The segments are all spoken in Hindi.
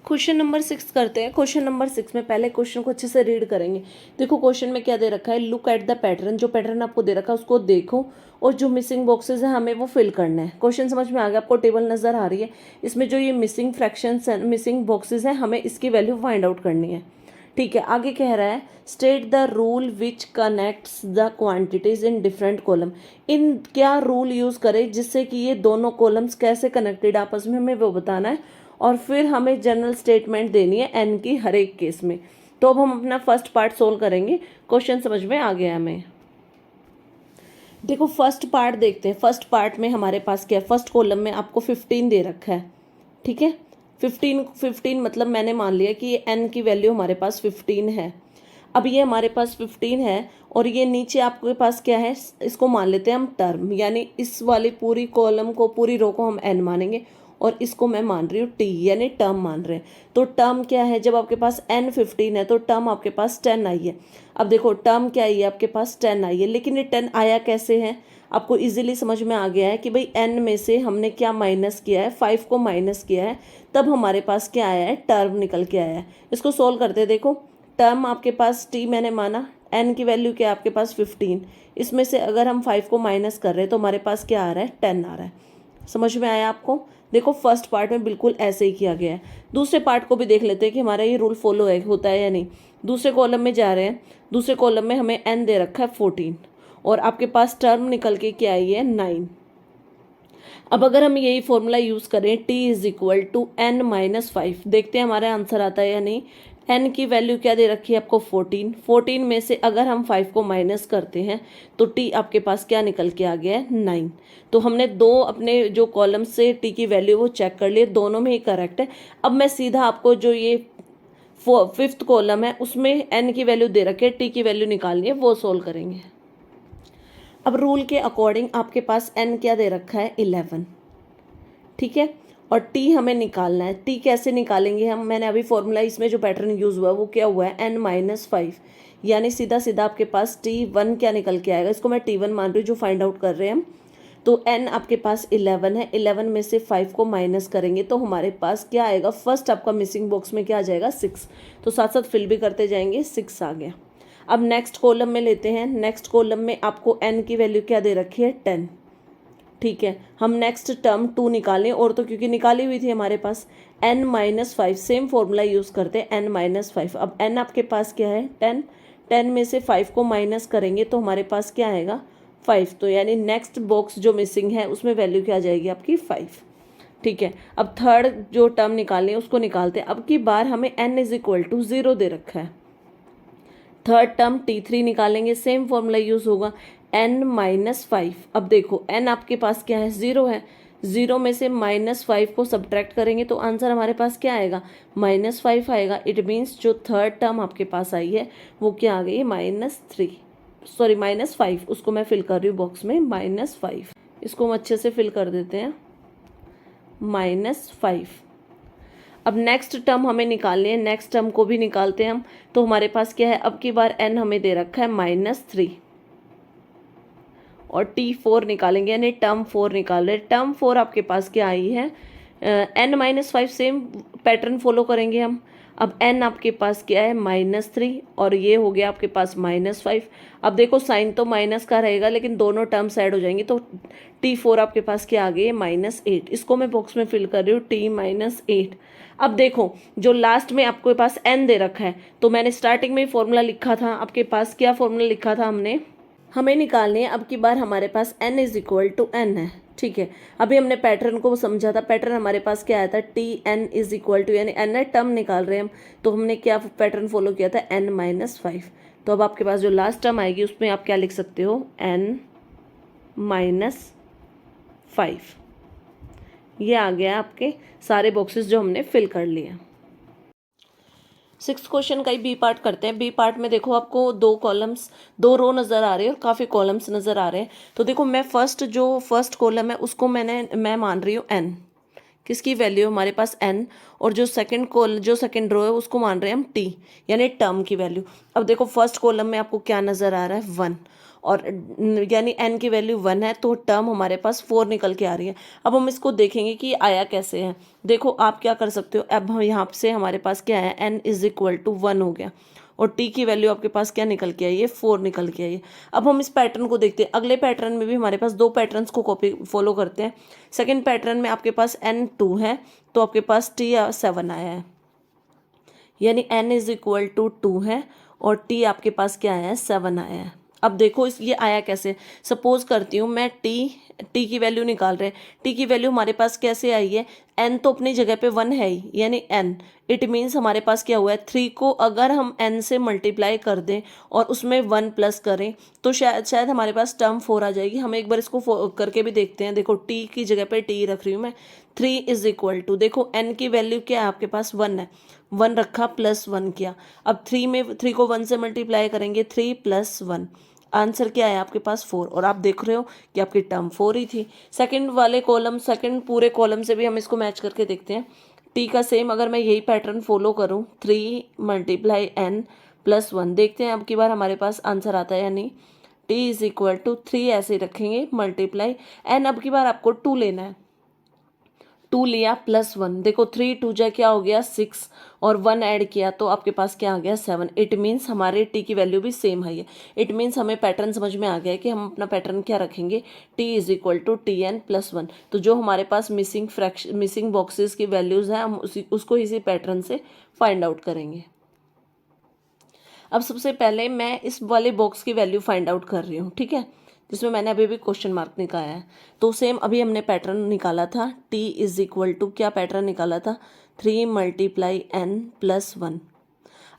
क्वेश्चन नंबर 6 करते हैं। क्वेश्चन नंबर 6 में पहले क्वेश्चन को अच्छे से रीड करेंगे। देखो क्वेश्चन में क्या दे रखा है, लुक एट द पैटर्न। जो पैटर्न आपको दे रखा है उसको देखो और जो मिसिंग बॉक्सेस है हमें वो फिल करना है। क्वेश्चन समझ में आ गया? आपको टेबल नजर आ रही है, इसमें जो ये मिसिंग फ्रैक्शंस है, मिसिंग बॉक्सेस हैं, हमें इसकी वैल्यू फाइंड आउट करनी है। ठीक है, आगे कह रहा है state the rule which connects the quantities in different column. इन क्या रूल यूज करें जिससे कि ये दोनों कॉलम्स कैसे कनेक्टेड आपस में, हमें वो बताना है। और फिर हमें जनरल स्टेटमेंट देनी है एन की हर एक केस में। तो अब हम अपना फर्स्ट पार्ट सोल्व करेंगे। क्वेश्चन समझ में आ गया हमें? देखो फर्स्ट पार्ट देखते हैं। फर्स्ट पार्ट में हमारे पास क्या है, फर्स्ट कॉलम में आपको 15 दे रखा है। ठीक है, 15 मतलब मैंने मान लिया कि ये एन की वैल्यू हमारे पास 15 है। अब ये हमारे पास 15 है और ये नीचे आपके पास क्या है, इसको मान लेते हैं हम टर्म, यानी इस वाली पूरी कॉलम को, पूरी रो को हम एन मानेंगे और इसको मैं मान रही हूँ टी, यानी टर्म मान रहे हैं। तो टर्म क्या है, जब आपके पास एन 15 है तो टर्म आपके पास 10 आई है। अब देखो टर्म क्या आई है, आपके पास 10 आई है, लेकिन ये 10 आया कैसे है, आपको इजीली समझ में आ गया है कि भाई एन में से हमने क्या माइनस किया है, 5 को माइनस किया है, तब हमारे पास क्या आया है, टर्म निकल के आया है। इसको सोल्व करते हैं। देखो टर्म आपके पास टी मैंने माना, एन की वैल्यू क्या है आपके पास 15, इसमें से अगर हम 5 को माइनस कर रहे हैं तो हमारे पास क्या आ रहा है, 10 आ रहा है। समझ में आया आपको? देखो फर्स्ट पार्ट में बिल्कुल ऐसे ही किया गया है। दूसरे पार्ट को भी देख लेते हैं कि हमारा ये रूल फॉलो होता है या नहीं। दूसरे कॉलम में जा रहे हैं। दूसरे कॉलम में हमें एन दे रखा है 14 और आपके पास टर्म निकल के क्या आई है, 9। अब अगर हम यही फॉर्मूला यूज़ करें, t is equal to n minus 5, देखते हैं हमारा आंसर आता है या नहीं। n की वैल्यू क्या दे रखी है आपको, 14 में से अगर हम 5 को माइनस करते हैं तो t आपके पास क्या निकल के आ गया है, 9। तो हमने दो अपने जो कॉलम से t की वैल्यू वो चेक कर लिए, दोनों में ही करेक्ट है। अब मैं सीधा आपको जो ये फिफ्थ कॉलम है उसमें n की वैल्यू दे रखी है, t की वैल्यू निकालनी है, वो सोल्व करेंगे। अब रूल के अकॉर्डिंग आपके पास n क्या दे रखा है, 11। ठीक है, और t हमें निकालना है। t कैसे निकालेंगे हम, मैंने अभी फॉर्मूला इसमें जो पैटर्न यूज़ हुआ है वो क्या हुआ है, n माइनस 5, यानी सीधा सीधा आपके पास t1 क्या निकल के आएगा, इसको मैं t1 मान रही हूँ जो फाइंड आउट कर रहे हैं हम। तो n आपके पास 11 है, 11 में से 5 को माइनस करेंगे तो हमारे पास क्या आएगा, फर्स्ट आपका मिसिंग बॉक्स में क्या आ जाएगा, 6। तो साथ साथ फिल भी करते जाएंगे, 6 आ गया। अब नेक्स्ट कॉलम में लेते हैं। नेक्स्ट कॉलम में आपको n की वैल्यू क्या दे रखी है, 10। ठीक है, हम नेक्स्ट टर्म 2 निकालें, और तो क्योंकि निकाली हुई थी हमारे पास n minus 5, same formula use करते हैं, n माइनस 5। अब n आपके पास क्या है, 10। 10 में से 5 को माइनस करेंगे तो हमारे पास क्या आएगा, 5। तो यानी नेक्स्ट बॉक्स जो मिसिंग है उसमें वैल्यू क्या आ जाएगी आपकी, 5। ठीक है, अब थर्ड जो टर्म निकालनी है उसको निकालते हैं। अब की बार हमें n इज इक्वल टू 0 दे रखा है। थर्ड टर्म t3 निकालेंगे, सेम फॉर्मूला यूज़ होगा, n माइनस 5। अब देखो n आपके पास क्या है, 0 है। 0 में से -5 को सब्ट्रैक्ट करेंगे तो आंसर हमारे पास क्या आएगा, -5 आएगा। इट मीन्स जो थर्ड टर्म आपके पास आई है वो क्या आ गई, -5। उसको मैं फिल कर रही हूँ बॉक्स में, -5। इसको हम अच्छे से फिल कर देते हैं, -5। अब नेक्स्ट टर्म हमें निकालनी है, नेक्स्ट टर्म को भी निकालते हैं हम। तो हमारे पास क्या है, अब की बार n हमें दे रखा है -3 और t4 निकालेंगे, यानी टर्म 4 निकाल रहे हैं। टर्म 4 आपके पास क्या आई है, n-5, सेम पैटर्न फॉलो करेंगे हम। अब n आपके पास क्या है, -3 और ये हो गया आपके पास -5। अब देखो साइन तो माइनस का रहेगा लेकिन दोनों टर्म्स ऐड हो जाएंगे, तो t4 आपके पास क्या आ गई, -8। इसको मैं बॉक्स में फिल कर रही हूँ, t-8। अब देखो जो लास्ट में आपके पास n दे रखा है, तो मैंने स्टार्टिंग में ही फॉर्मूला लिखा था, आपके पास क्या फॉर्मूला लिखा था हमने, हमें निकालनी है। अब की बार हमारे पास n is equal to n है। ठीक है, अभी हमने पैटर्न को समझा था। पैटर्न हमारे पास क्या आया था, tn इज इक्वल टू, यानी n टर्म निकाल रहे हैं हम, तो हमने क्या पैटर्न फॉलो किया था, n-5। तो अब आपके पास जो लास्ट टर्म आएगी उसमें आप क्या लिख सकते हो, n-5। ये आ गया आपके सारे बॉक्सेस जो हमने फिल कर लिए। 6th क्वेश्चन का ही बी पार्ट करते हैं। बी पार्ट में देखो आपको 2 कॉलम्स, 2 रो नज़र आ रही है और काफ़ी कॉलम्स नज़र आ रहे हैं। तो देखो मैं फर्स्ट कॉलम है उसको मैं मान रही हूँ n, किसकी वैल्यू हमारे पास n, और जो सेकंड रो है उसको मान रहे हैं हम t, यानी टर्म की वैल्यू। अब देखो फर्स्ट कॉलम में आपको क्या नज़र आ रहा है, 1, और यानी n की वैल्यू 1 है, तो टर्म हमारे पास 4 निकल के आ रही है। अब हम इसको देखेंगे कि आया कैसे है। देखो आप क्या कर सकते हो, अब हम यहाँ से हमारे पास क्या है, n इज इक्वल टू 1 हो गया और t की वैल्यू आपके पास क्या निकल के आई है, 4 निकल के आई है। अब हम इस पैटर्न को देखते हैं, अगले पैटर्न में भी हमारे पास दो पैटर्न्स को कॉपी फॉलो करते हैं। सेकेंड पैटर्न में आपके पास n 2 है, तो आपके पास t 7 आया है, यानी n इज इक्वल टू 2 है और t आपके पास क्या है, 7 आया है। अब देखो इस ये आया कैसे, सपोज करती हूँ मैं t की वैल्यू निकाल रहे हैं, t की वैल्यू हमारे पास कैसे आई है, n तो अपनी जगह पे 1 है ही, यानी n, इट मीन्स हमारे पास क्या हुआ है, 3 को अगर हम n से मल्टीप्लाई कर दें और उसमें 1 प्लस करें तो शायद हमारे पास टर्म 4 आ जाएगी। हम एक बार इसको करके भी देखते हैं। देखो t की जगह पे t रख रही हूँ मैं, 3 इज इक्वल टू, देखो n की वैल्यू क्या है आपके पास, 1 है, 1 रखा प्लस 1 किया। अब 3 को 1 से मल्टीप्लाई करेंगे, 3 प्लस 1, आंसर क्या है आपके पास 4, और आप देख रहे हो कि आपकी टर्म 4 ही थी। सेकंड वाले कॉलम, सेकंड पूरे कॉलम से भी हम इसको मैच करके देखते हैं। टी का सेम अगर मैं यही पैटर्न फॉलो करूं, 3 मल्टीप्लाई n प्लस 1, देखते हैं अब की बार हमारे पास आंसर आता है या नहीं। टी इज इक्वल टू 3 ऐसे ही रखेंगे, मल्टीप्लाई n, अब की बार आपको 2 लेना है, 2 लिया प्लस 1, देखो 3 2 जा क्या हो गया 6 और 1 ऐड किया तो आपके पास क्या आ गया 7। इट मीन्स हमारे टी की वैल्यू भी सेम है ये। इट मीन्स हमें पैटर्न समझ में आ गया है कि हम अपना पैटर्न क्या रखेंगे, T is equal to T N plus 1। तो जो हमारे पास मिसिंग बॉक्सेस की वैल्यूज़ हैं हम उसको इसी पैटर्न से फाइंड आउट करेंगे। अब सबसे पहले मैं इस वाले बॉक्स की वैल्यू फाइंड आउट कर रही हूँ, ठीक है, जिसमें मैंने अभी भी क्वेश्चन मार्क निकाला है। तो सेम अभी हमने पैटर्न निकाला था, t इज इक्वल टू क्या पैटर्न निकाला था, 3 मल्टीप्लाई n प्लस 1।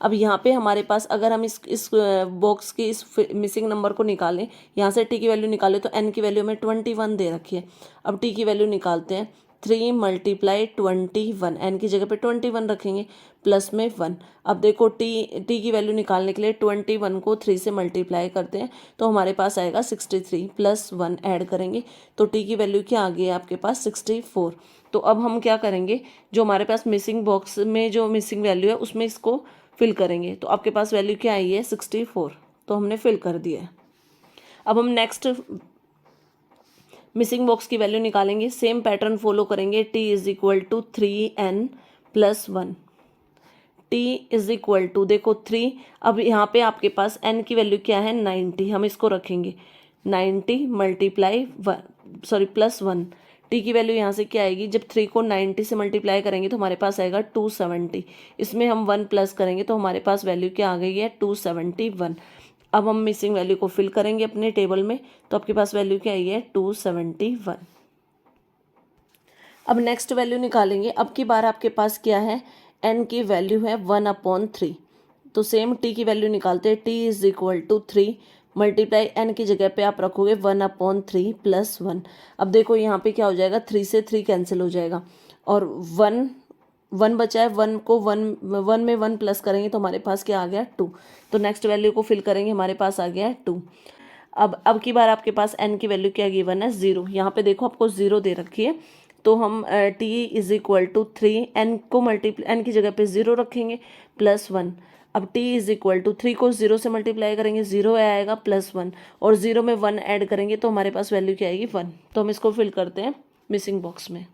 अब यहाँ पे हमारे पास अगर हम इस बॉक्स के इस मिसिंग नंबर को निकालें, यहाँ से t की वैल्यू निकालें तो n की वैल्यू में 21 दे रखी है। अब t की वैल्यू निकालते हैं, 3 मल्टीप्लाई 21, n की जगह पे 21 रखेंगे प्लस में 1। अब देखो t की वैल्यू निकालने के लिए 21 को 3 से मल्टीप्लाई करते हैं तो हमारे पास आएगा 63, प्लस 1 ऐड करेंगे तो t की वैल्यू क्या आ गई है आपके पास 64। तो अब हम क्या करेंगे, जो हमारे पास मिसिंग बॉक्स में जो मिसिंग वैल्यू है उसमें इसको फिल करेंगे। तो आपके पास वैल्यू क्या आई है 64, तो हमने फिल कर दिया है। अब हम नेक्स्ट मिसिंग बॉक्स की वैल्यू निकालेंगे, सेम पैटर्न फॉलो करेंगे, t is equal to 3n plus 1, t is equal to देखो 3, अब यहाँ पे आपके पास n की वैल्यू क्या है 90, हम इसको रखेंगे 90 मल्टीप्लाई प्लस 1, t की वैल्यू यहाँ से क्या आएगी, जब 3 को 90 से मल्टीप्लाई करेंगे तो हमारे पास आएगा 270, इसमें हम 1 प्लस करेंगे तो हमारे पास वैल्यू क्या आ गई है 271। अब हम मिसिंग वैल्यू को फिल करेंगे अपने टेबल में तो आपके पास वैल्यू क्या आई है 271। अब नेक्स्ट वैल्यू निकालेंगे, अब की बार आपके पास क्या है, n की वैल्यू है 1/3, तो सेम t की वैल्यू निकालते हैं, t is equal to 3 multiply n की जगह पे आप रखोगे 1/3 प्लस 1। अब देखो यहाँ पे क्या हो जाएगा, 3 से 3 कैंसिल हो जाएगा और 1 बचा है, 1 को 1 में 1 प्लस करेंगे तो हमारे पास क्या आ गया 2। तो नेक्स्ट वैल्यू को फिल करेंगे, हमारे पास आ गया है 2। अब की बार आपके पास n की वैल्यू क्या गिवन है 0, यहाँ पे देखो आपको 0 दे रखी है तो हम t is equal to 3, n की जगह पे 0 रखेंगे प्लस 1। अब t इज इक्वल टू 3 को 0 से मल्टीप्लाई करेंगे 0 आएगा प्लस 1 और 0 में 1 ऐड करेंगे तो हमारे पास वैल्यू क्या आएगी 1। तो हम इसको फिल करते हैं मिसिंग बॉक्स में।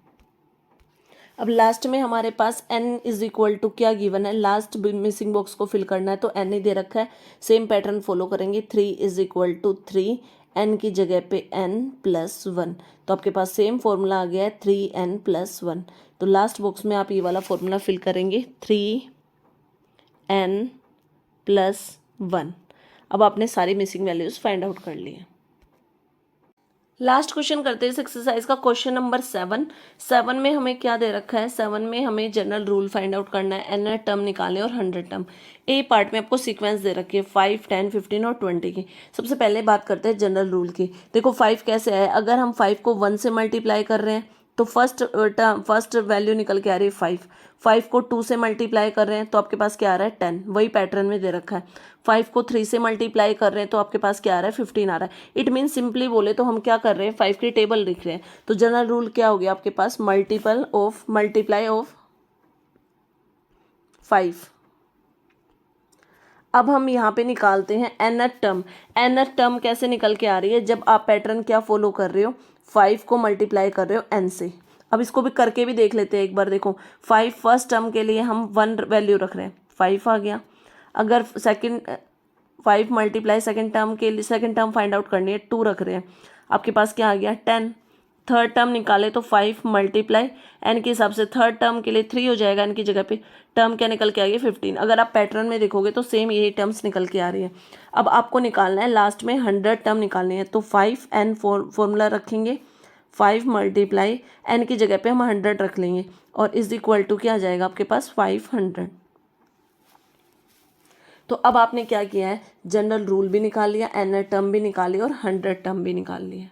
अब लास्ट में हमारे पास n इज इक्वल टू क्या गिवन है, लास्ट मिसिंग बॉक्स को फिल करना है तो n ही दे रखा है, सेम पैटर्न फॉलो करेंगे, 3 इज इक्वल टू 3, n की जगह पे n प्लस 1, तो आपके पास सेम फॉर्मूला आ गया है 3n प्लस 1। तो लास्ट बॉक्स में आप ये वाला फॉर्मूला फिल करेंगे 3n प्लस 1। अब आपने सारी मिसिंग वैल्यूज फाइंड आउट कर ली है। लास्ट क्वेश्चन करते हैं इस एक्सरसाइज का, क्वेश्चन नंबर 7 में हमें क्या दे रखा है, 7 में हमें जनरल रूल फाइंड आउट करना है, n टर्म निकालने और 100 टर्म। ए पार्ट में आपको सीक्वेंस दे रखी है 5, 10, 15 और 20 की। सबसे पहले बात करते हैं जनरल रूल की। देखो 5 कैसे है, अगर हम 5 को 1 से मल्टीप्लाई कर रहे हैं तो फर्स्ट वैल्यू निकल के आ रही है 5 को 2 से मल्टीप्लाई कर रहे हैं तो आपके पास क्या आ रहा है 10, वही पैटर्न में दे रखा है। 5 को 3 से मल्टीप्लाई कर रहे हैं तो आपके पास क्या आ रहा है 15 आ रहा है। इट मीन सिंपली बोले तो हम क्या कर रहे हैं 5 की टेबल लिख रहे हैं। तो जनरल रूल क्या हो गया आपके पास, मल्टीप्लाई ऑफ 5। अब हम यहाँ पे निकालते हैं nth टर्म। nth टर्म कैसे निकल के आ रही है, जब आप पैटर्न क्या फॉलो कर रहे हो, 5 को मल्टीप्लाई कर रहे हो n से। अब इसको भी करके भी देख लेते हैं एक बार। देखो 5 फर्स्ट टर्म के लिए हम 1 वैल्यू रख रहे हैं, 5 आ गया। अगर सेकंड 5 मल्टीप्लाई सेकंड टर्म के लिए, सेकंड टर्म फाइंड आउट करनी है, 2 रख रहे हैं, आपके पास क्या आ गया 10। थर्ड टर्म निकाले तो 5 मल्टीप्लाई एन के हिसाब से थर्ड टर्म के लिए 3 हो जाएगा, एन की जगह पे टर्म क्या निकल के आ गई 15। अगर आप पैटर्न में देखोगे तो सेम यही टर्म्स निकल के आ रही है। अब आपको निकालना है लास्ट में 100 टर्म निकालनी है, तो 5 एन फॉर्मूला रखेंगे, 5 मल्टीप्लाई एन की जगह पे हम 100 रख लेंगे और इज इक्वल टू क्या आ जाएगा आपके पास 500। तो अब आपने क्या किया है, जनरल रूल भी निकाल लिया, एन टर्म भी निकाली और 100 टर्म भी निकाल लिया।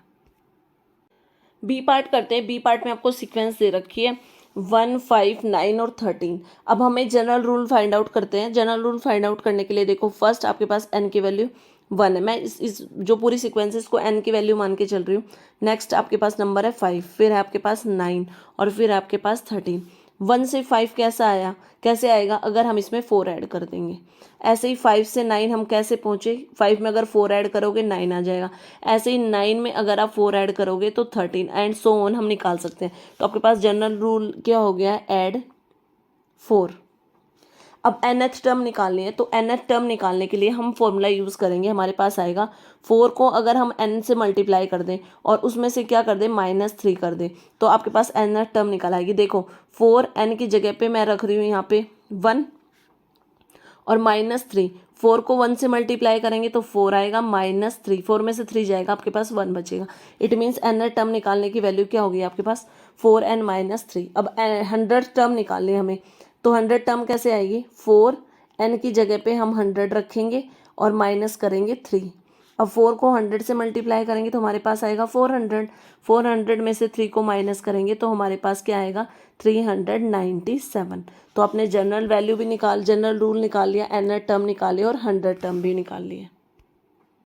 बी पार्ट करते हैं। बी पार्ट में आपको सीक्वेंस दे रखी है 1, 5, 9 और 13। अब हमें जनरल रूल फाइंड आउट करते हैं। जनरल रूल फाइंड आउट करने के लिए देखो फर्स्ट आपके पास एन की वैल्यू 1 है, मैं इस जो पूरी सीक्वेंस है इसको एन की वैल्यू मान के चल रही हूँ। नेक्स्ट आपके पास नंबर है 5, फिर है आपके पास 9 और फिर है आपके पास 13। 1 से 5 कैसा आया, कैसे आएगा, अगर हम इसमें 4 ऐड कर देंगे। ऐसे ही 5 से 9 हम कैसे पहुँचे, 5 में अगर 4 ऐड करोगे 9 आ जाएगा। ऐसे ही 9 में अगर आप 4 ऐड करोगे तो 13 एंड सो ऑन हम निकाल सकते हैं। तो आपके पास जनरल रूल क्या हो गया है, ऐड 4। अब nth टर्म निकालनी है, तो nth टर्म निकालने के लिए हम फॉर्मूला यूज़ करेंगे। हमारे पास आएगा 4 को अगर हम n से मल्टीप्लाई कर दें और उसमें से क्या कर दें -3 कर दें, तो आपके पास nth टर्म निकल आएगी। देखो 4 n की जगह पे मैं रख रही हूँ यहाँ पे 1 और -3। 4 को 1 से मल्टीप्लाई करेंगे तो 4 आएगा, -3 4 में से 3 जाएगा, आपके पास 1 बचेगा। इट मीन्स nth टर्म निकालने की वैल्यू क्या होगी आपके पास 4n - 3। अब 100 टर्म निकालनी है हमें, तो 100 टर्म कैसे आएगी, 4 n की जगह पे हम 100 रखेंगे और माइनस करेंगे 3। अब 4 को 100 से मल्टीप्लाई करेंगे तो हमारे पास आएगा 400। 400 में से 3 को माइनस करेंगे तो हमारे पास क्या आएगा 397। तो आपने जनरल वैल्यू भी जनरल रूल निकाल लिया, nth टर्म निकाली और 100 टर्म भी निकाल लिया।